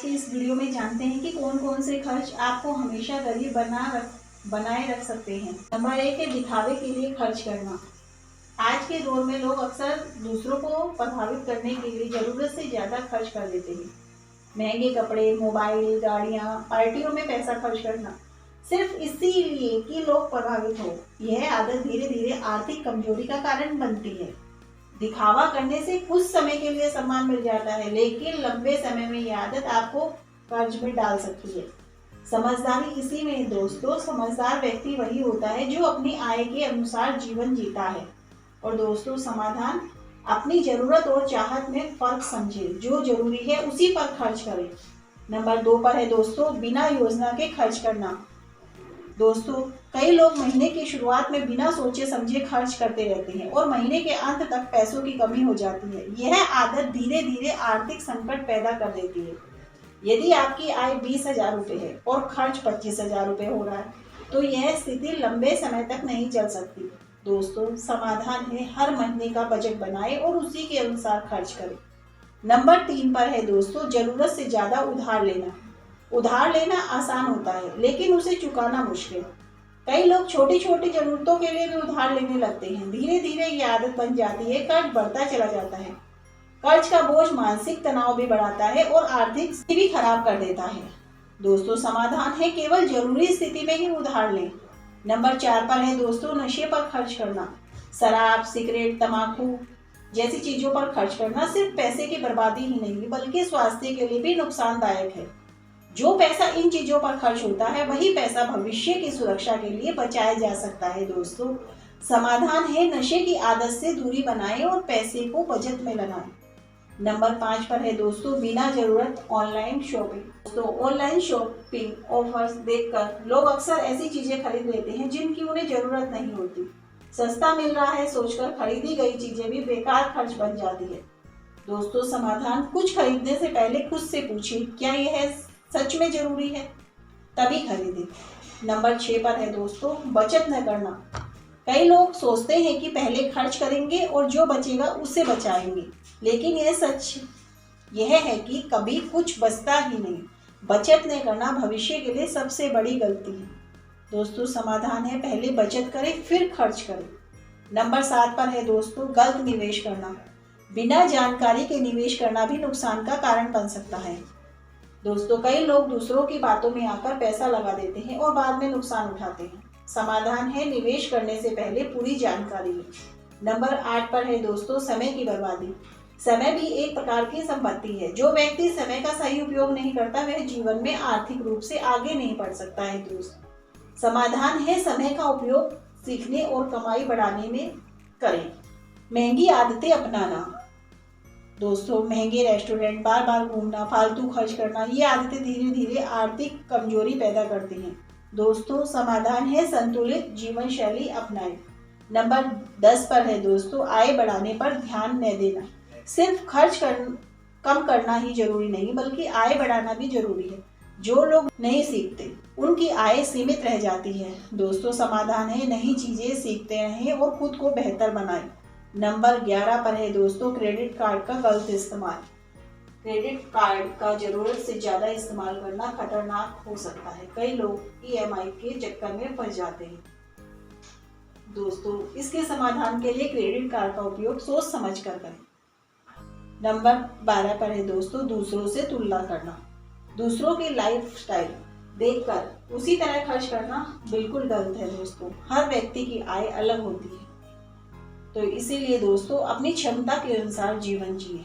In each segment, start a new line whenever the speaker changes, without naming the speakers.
के इस वीडियो में जानते हैं कि कौन कौन से खर्च आपको हमेशा गरीब बनाए रख सकते हैं। नंबर 1 है दिखावे के लिए खर्च करना। आज के दौर में लोग अक्सर दूसरों को प्रभावित करने के लिए जरूरत से ज्यादा खर्च कर देते हैं। महंगे कपड़े, मोबाइल, गाड़ियां, पार्टियों में पैसा खर्च करना सिर्फ इसीलिए कि लोग प्रभावित हो। यह आदत धीरे धीरे आर्थिक कमजोरी का कारण बनती है। दिखावा करने से कुछ समय के लिए सम्मान मिल जाता है, लेकिन लंबे समय में यह आदत आपको कर्ज में डाल सकती है। समझदारी इसी में है दोस्तों। समझदार व्यक्ति वही होता है जो अपनी आय के अनुसार जीवन जीता है। और दोस्तों, समाधान अपनी जरूरत और चाहत में फर्क समझे। जो जरूरी है उसी पर खर्च करें। नंबर 2 पर है दोस्तों बिना योजना के खर्च करना। दोस्तों, कई लोग महीने की शुरुआत में बिना सोचे समझे खर्च करते रहते हैं और महीने के अंत तक पैसों की कमी हो जाती है। यह आदत धीरे धीरे आर्थिक संकट पैदा कर देती है। यदि आपकी आय 20,000 रुपये है और खर्च 25,000 रुपये हो रहा है, तो यह स्थिति लंबे समय तक नहीं चल सकती। दोस्तों, समाधान है हर महीने का बजट बनाए और उसी के अनुसार खर्च करें। नंबर 3 पर है दोस्तों जरूरत से ज्यादा उधार लेना। उधार लेना आसान होता है, लेकिन उसे चुकाना मुश्किल। कई लोग छोटी छोटी जरूरतों के लिए भी उधार लेने लगते हैं। धीरे धीरे ये आदत बन जाती है, कर्ज बढ़ता चला जाता है। कर्ज का बोझ मानसिक तनाव भी बढ़ाता है और आर्थिक स्थिति भी खराब कर देता है। दोस्तों, समाधान है केवल जरूरी स्थिति में ही उधार लें। नंबर 4 पर है दोस्तों नशे पर खर्च करना। शराब, सिगरेट, तंबाकू जैसी चीजों पर खर्च करना सिर्फ पैसे की बर्बादी ही नहीं, बल्कि स्वास्थ्य के लिए भी नुकसानदायक है। जो पैसा इन चीजों पर खर्च होता है, वही पैसा भविष्य की सुरक्षा के लिए बचाया जा सकता है। दोस्तों, समाधान है नशे की आदत से दूरी बनाएं और पैसे को बचत में लगाएं। नंबर 5 पर है दोस्तों बिना जरूरत ऑनलाइन शॉपिंग। दोस्तों, ऑनलाइन शॉपिंग ऑफर्स देखकर लोग अक्सर ऐसी चीजें खरीद लेते हैं जिनकी उन्हें जरूरत नहीं होती। सस्ता मिल रहा है सोचकर खरीदी गई चीजें भी बेकार खर्च बन जाती है। दोस्तों, समाधान कुछ खरीदने से पहले खुद से पूछिए, क्या यह सच में जरूरी है? तभी खरीदें। नंबर 6 पर है दोस्तों बचत न करना। कई लोग सोचते हैं कि पहले खर्च करेंगे और जो बचेगा उसे बचाएंगे, लेकिन यह है कि कभी कुछ बचता ही नहीं। बचत न करना भविष्य के लिए सबसे बड़ी गलती है। दोस्तों, समाधान है पहले बचत करें फिर खर्च करें। नंबर 7 पर है दोस्तों गलत निवेश करना। बिना जानकारी के निवेश करना भी नुकसान का कारण बन सकता है। दोस्तों, कई लोग दूसरों की बातों में आकर पैसा लगा देते हैं और बाद में नुकसान उठाते हैं। समाधान है निवेश करने से पहले पूरी जानकारी लें। नंबर 8 पर है दोस्तों समय की बर्बादी। समय भी एक प्रकार की संपत्ति है। जो व्यक्ति समय का सही उपयोग नहीं करता, वह जीवन में आर्थिक रूप से आगे नहीं बढ़ सकता है। दोस्त, समाधान है समय का उपयोग सीखने और कमाई बढ़ाने में करें। महंगी आदतें अपनाना। दोस्तों, महंगे रेस्टोरेंट, बार बार घूमना, फालतू खर्च करना, ये आदतें धीरे धीरे आर्थिक कमजोरी पैदा करती हैं। दोस्तों, समाधान है संतुलित जीवन शैली अपनाएं। नंबर 10 पर है दोस्तों आय बढ़ाने पर ध्यान न देना। सिर्फ कम करना ही जरूरी नहीं, बल्कि आय बढ़ाना भी जरूरी है। जो लोग नहीं सीखते उनकी आय सीमित रह जाती है। दोस्तों, समाधान है नई चीजें सीखते रहें और खुद को बेहतर बनाएं। नंबर 11 पर है दोस्तों क्रेडिट कार्ड का गलत इस्तेमाल। क्रेडिट कार्ड का जरूरत से ज्यादा इस्तेमाल करना खतरनाक हो सकता है। कई लोग EMI के चक्कर में फंस जाते हैं। दोस्तों, इसके समाधान के लिए क्रेडिट कार्ड का उपयोग सोच समझ कर करें। नंबर 12 पर है दोस्तों दूसरों से तुलना करना। दूसरों की लाइफस्टाइल देखकर उसी तरह खर्च करना बिल्कुल गलत है। दोस्तों, हर व्यक्ति की आय अलग होती है, तो इसीलिए दोस्तों अपनी क्षमता के अनुसार जीवन जिए।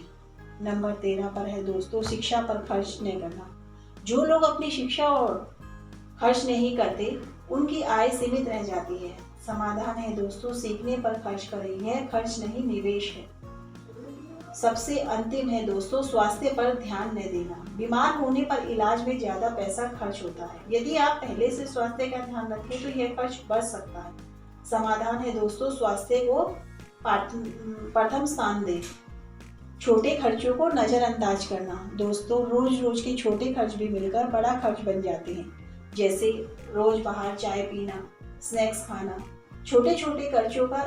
नंबर 13 पर है दोस्तों शिक्षा पर खर्च नहीं करना। जो लोग अपनी शिक्षा और खर्च नहीं करते, उनकी आय सीमित रह जाती है। समाधान है दोस्तों सीखने पर खर्च करें। यह खर्च नहीं, निवेश है। सबसे अंतिम है दोस्तों स्वास्थ्य पर ध्यान न देना। बीमार होने पर इलाज में ज्यादा पैसा खर्च होता है। यदि आप पहले से स्वास्थ्य का ध्यान रखें तो यह खर्च बच सकता है। समाधान है दोस्तों स्वास्थ्य को प्रथम स्थान दें। छोटे खर्चों को नजरअंदाज करना। दोस्तों, रोज रोज के छोटे खर्च भी मिलकर बड़ा खर्च बन जाते हैं, जैसे रोज बाहर चाय पीना, स्नैक्स खाना। छोटे छोटे खर्चों का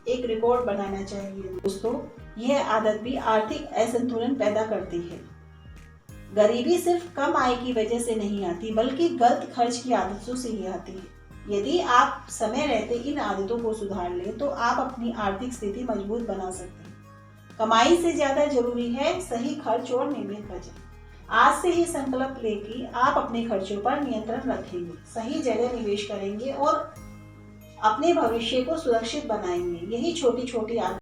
एक रिकॉर्ड बनाना चाहिए। दोस्तों, यह आदत भी आर्थिक असंतुलन पैदा करती है। गरीबी सिर्फ कम आय की वजह से नहीं आती, बल्कि गलत खर्च की आदतों से ही आती है। यदि आप समय रहते इन आदतों को सुधार लें तो आप अपनी आर्थिक स्थिति मजबूत बना सकते हैं। कमाई से ज्यादा जरूरी है सही खर्च और नियमित बचत। आज से ही संकल्प लें कि आप अपने खर्चों पर नियंत्रण रखेंगे, सही जगह निवेश करेंगे और अपने भविष्य को सुरक्षित बनाएंगे। यही छोटी छोटी